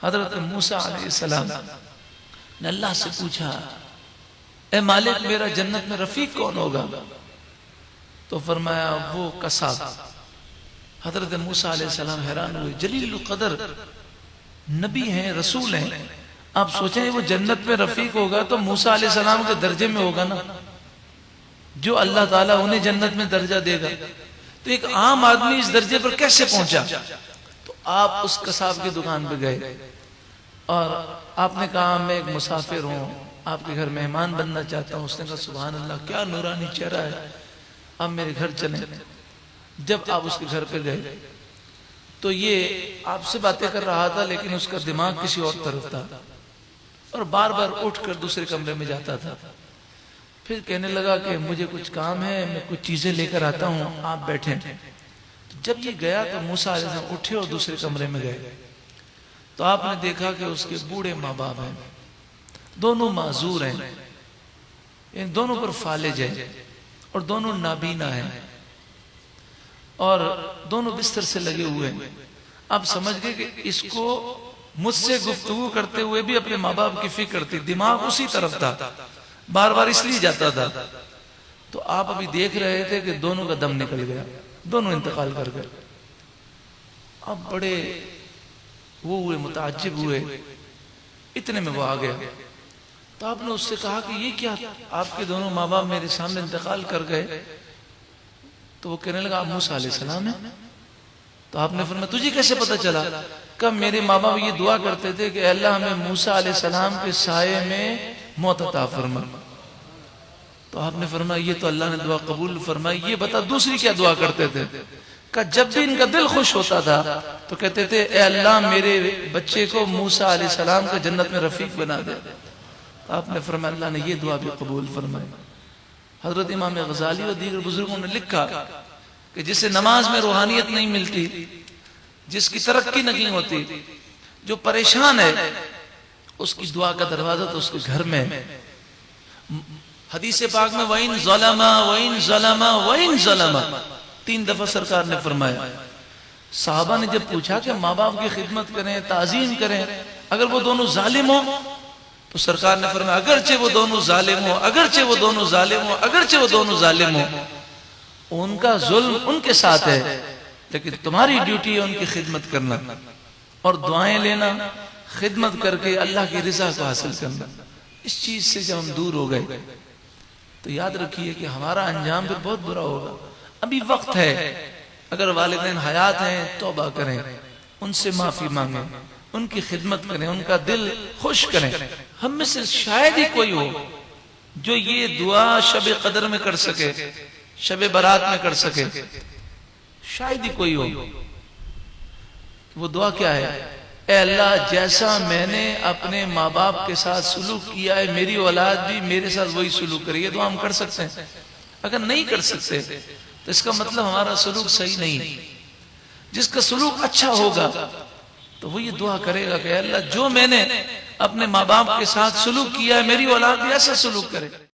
حضرت موسیٰ علیہ السلام نے اللہ سے پوچھا اے مالک میرا جنت میں رفیق کون ہوگا؟ تو فرمایا وہ قصاب۔ حضرت موسیٰ علیہ السلام حیران ہوئے، جلیل القدر نبی ہیں، رسول ہیں، آپ سوچیں وہ جنت میں رفیق ہوگا تو موسیٰ علیہ السلام کے درجے میں ہوگا نا، جو اللہ تعالیٰ انہیں جنت میں درجہ دے گا، تو ایک عام آدمی اس درجے پر کیسے پہنچا؟ تو آپ اس قصاب کی دکان پہ گئے اور آپ نے کہا میں ایک مسافر ہوں، آپ کے گھر مہمان بننا چاہتا ہوں۔ اس نے کہا سبحان اللہ کیا نورانی چہرہ ہے، اب میرے گھر چلیں۔ جب آپ اس کے گھر پہ گئے تو یہ آپ سے باتیں کر رہا تھا لیکن اس کا دماغ کسی اور طرف تھا اور بار بار اٹھ کر دوسرے کمرے میں جاتا تھا۔ پھر کہنے لگا کہ مجھے کچھ کام ہے، میں کچھ چیزیں لے کر آتا ہوں، آپ بیٹھیں۔ جب یہ گیا تو موسیٰ علیہ السلام اٹھے اور دوسرے کمرے میں گئے تو آپ نے دیکھا کہ اس کے بوڑھے ماں باپ ہیں، دونوں معذور ہیں، ان دونوں پر فالج ہے اور دونوں نابینا ہیں اور دونوں بستر سے لگے ہوئے ہیں۔ آپ سمجھ گئے کہ اس کو مجھ سے گفتگو کرتے ہوئے بھی اپنے ماں باپ کی فکر تھی، دماغ اسی طرف تھا، بار بار اس لیے جاتا تھا۔ تو آپ ابھی دیکھ رہے تھے کہ دونوں کا دم نکل گیا، دونوں انتقال کر گئے۔ اب بڑے وہ ہوئے، متعجب ہوئے، اتنے میں وہ آ گیا۔ تو آپ نے اس سے کہا کہ یہ کیا، آپ کے دونوں ماں باپ میرے سامنے انتقال کر گئے؟ تو وہ کہنے لگا آپ موسیٰ علیہ السلام ہیں۔ تو آپ نے فرمایا تجھے کیسے پتا چلا؟ کہ میرے ماں باپ یہ دعا کرتے تھے کہ اللہ ہمیں موسیٰ علیہ السلام کے سائے میں موت عطا فرما۔ تو آپ نے فرمایا یہ تو اللہ نے دعا قبول فرمائی، یہ بتا دوسری کیا دعا کرتے تھے؟ کہ جب بھی ان کا دل خوش ہوتا تھا تو کہتے تھے اے اللہ میرے بچے کو موسیٰ علیہ السلام کا جنت میں رفیق بنا دے۔ تو آپ نے فرمایا اللہ نے یہ دعا بھی قبول فرمائی۔ حضرت امام غزالی اور دیگر بزرگوں نے لکھا کہ جسے نماز میں روحانیت نہیں ملتی، جس کی ترقی نہیں ہوتی، جو پریشان ہے، اس کی دعا کا دروازہ تو اس کے گھر میں۔ حدیث پاک میں وَإِن ظَلَمَ وَإِن ظَلَمَ وَإِن ظَلَمَ 3 دفعہ سرکار نے فرمایا۔ صحابہ نے جب پوچھا کہ ماں باپ کی خدمت کریں، تعظیم کریں، اگر وہ دونوں ظالم ہوں، تو سرکار نے فرمایا اگرچہ وہ دونوں ظالم ہوں، اگرچہ وہ دونوں ظالم ہوں، اگرچہ وہ دونوں ظالم ہوں، ان کا ظلم ان کے ساتھ ہے، لیکن تمہاری ڈیوٹی ہے ان کی خدمت کرنا اور دعائیں لینا، خدمت کر کے اللہ کی رضا کو حاصل کرنا۔ اس چیز سے جب ہم دور ہو گئے تو یاد رکھیے کہ ہمارا انجام پھر بہت برا ہوگا۔ ابھی وقت ہے، اگر والدین حیات ہیں توبہ کریں، ان سے معافی مانگیں، ان کی خدمت کریں، ان کا دل خوش کریں۔ ہم میں سے شاید ہی کوئی ہو جو یہ دعا شب قدر میں کر سکے، شب برات میں کر سکے، شاید ہی کوئی ہو۔ وہ دعا کیا ہے؟ اے اللہ جیسا میں نے اپنے ماں باپ کے ساتھ سلوک کیا ہے میری اولاد بھی میرے ساتھ وہی سلوک کرے۔ یہ دعا ہم کر سکتے ہیں؟ اگر نہیں کر سکتے تو اس کا مطلب ہمارا سلوک صحیح نہیں۔ جس کا سلوک اچھا ہوگا تو وہ یہ دعا کرے گا کہ اے اللہ جو میں نے اپنے ماں باپ کے ساتھ سلوک کیا ہے میری اولاد بھی ایسا سلوک کرے۔